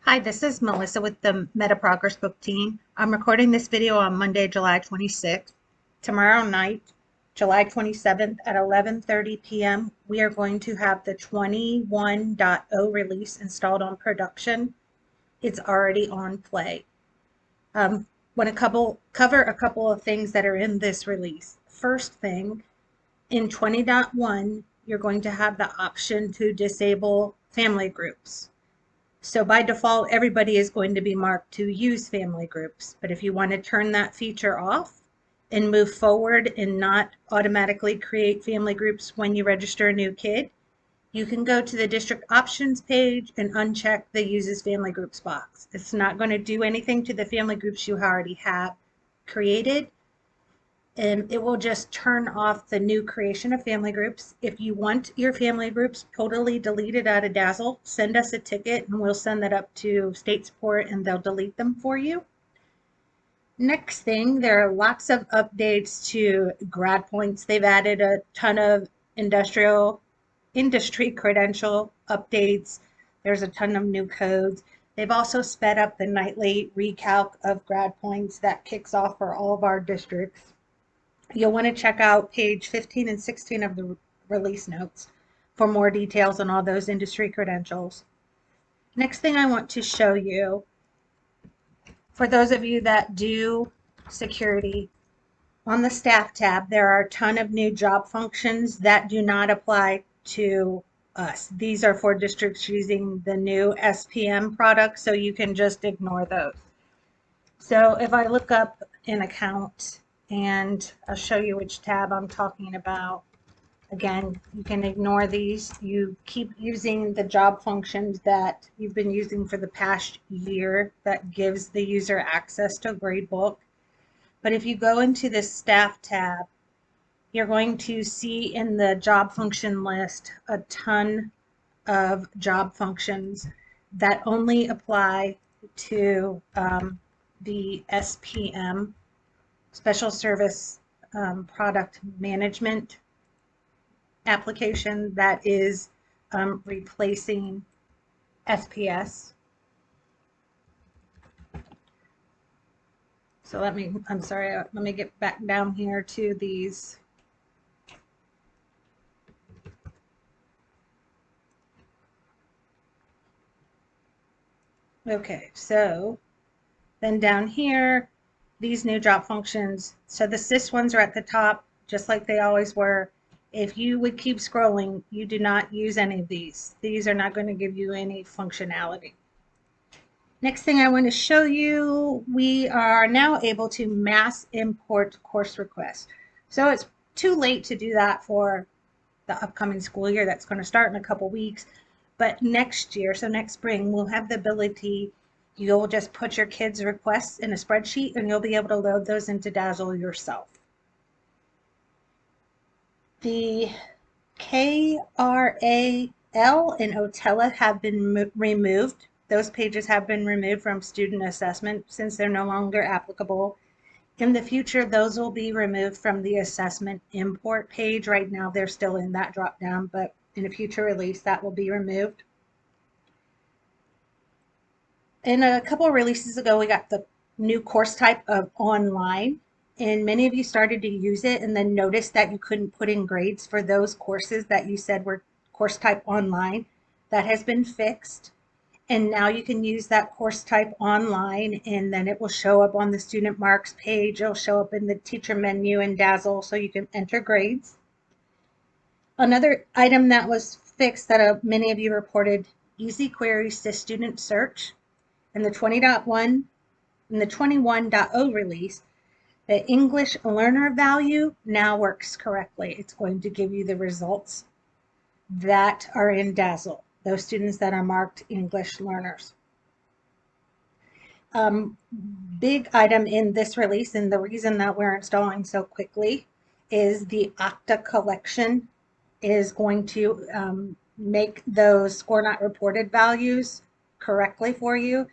Hi, this is Melissa with the Meta ProgressBook team. I'm recording this video on Monday, July 26th. Tomorrow night, July 27th at 11:30 p.m., we are going to have the 21.0 release installed on production. It's already on play. Want to cover a couple of things that are in this release. First thing, in 20.1, you're going to have the option to disable family groups. So by default, everybody is going to be marked to use family groups. But if you want to turn that feature off and move forward and not automatically create family groups when you register a new kid, you can go to the district options page and uncheck the uses family groups box. It's not going to do anything to the family groups you already have created. And it will just turn off the new creation of family groups. If you want your family groups totally deleted out of Dazzle, send us a ticket and we'll send that up to state support and they'll delete them for you. Next thing, there are lots of updates to grad points. They've added a ton of industry credential updates. There's a ton of new codes. They've also sped up the nightly recalc of grad points that kicks off for all of our districts. You'll want to check out page 15 and 16 of the release notes for more details on all those industry credentials. Next thing I want to show you, for those of you that do security, on the staff tab, there are a ton of new job functions that do not apply to us. These are for districts using the new SPM product, so you can just ignore those. So if I look up an account, and I'll show you which tab I'm talking about. Again, you can ignore these. You keep using the job functions that you've been using for the past year that gives the user access to gradebook. But if you go into the staff tab, you're going to see in the job function list a ton of job functions that only apply to the SPM, Special Service Product Management application that is replacing SPS. So let me get back down here to these. Okay, so then down here, these new job functions. So the SIS ones are at the top, just like they always were. If you would keep scrolling, you do not use any of these. These are not going to give you any functionality. Next thing I want to show you, we are now able to mass import course requests. So it's too late to do that for the upcoming school year that's going to start in a couple weeks. But next year, so next spring, we'll have the ability. You'll just put your kids' requests in a spreadsheet and you'll be able to load those into Dazzle yourself. The KRAL and OTELA have been removed. Those pages have been removed from student assessment since they're no longer applicable. In the future, those will be removed from the assessment import page. Right now, they're still in that drop down, but in a future release, that will be removed. In a couple of releases ago, we got the new course type of online, and many of you started to use it and then noticed that you couldn't put in grades for those courses that you said were course type online. That has been fixed, and now you can use that course type online, and then it will show up on the student marks page. It'll show up in the teacher menu in Dazzle, so you can enter grades. Another item that was fixed that many of you reported, easy queries to student search. In the 20.1 and the 21.0 release, the English learner value now works correctly. It's going to give you the results that are in Dazzle, those students that are marked English learners. Big item in this release, and the reason that we're installing so quickly, is the Okta collection is going to make those score not reported values correctly for you.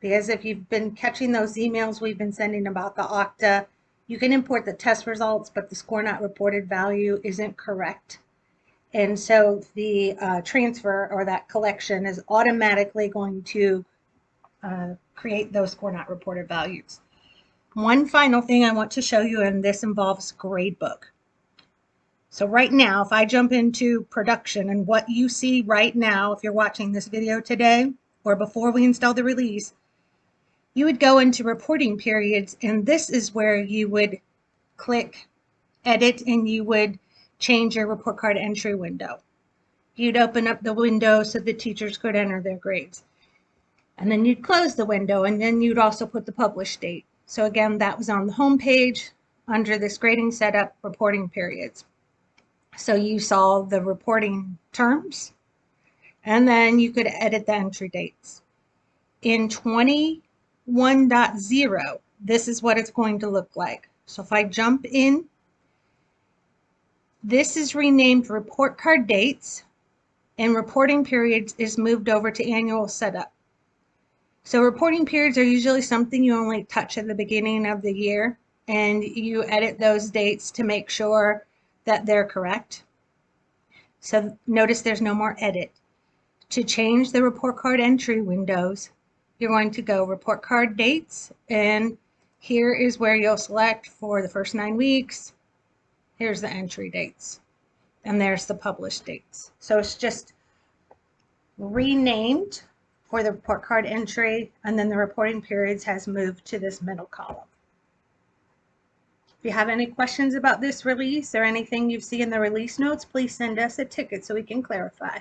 Because if you've been catching those emails we've been sending about the Okta, you can import the test results, but the score not reported value isn't correct. And so the transfer or that collection is automatically going to create those score not reported values. One final thing I want to show you, and this involves gradebook. So right now, if I jump into production, and what you see right now, if you're watching this video today or before we install the release, you would go into reporting periods, and this is where you would click edit and you would change your report card entry window. You'd open up the window so the teachers could enter their grades. And then you'd close the window, and then you'd also put the published date. So again, that was on the home page under this grading setup, reporting periods. So you saw the reporting terms, and then you could edit the entry dates. In 21.0, this is what it's going to look like. So if I jump in, this is renamed report card dates, and reporting periods is moved over to annual setup. So reporting periods are usually something you only touch at the beginning of the year, and you edit those dates to make sure that they're correct. So notice there's no more edit. To change the report card entry windows, you're going to go report card dates, and here is where you'll select for the first 9 weeks. Here's the entry dates, and there's the published dates. So it's just renamed for the report card entry, and then the reporting periods has moved to this middle column. If you have any questions about this release or anything you see in the release notes, please send us a ticket so we can clarify.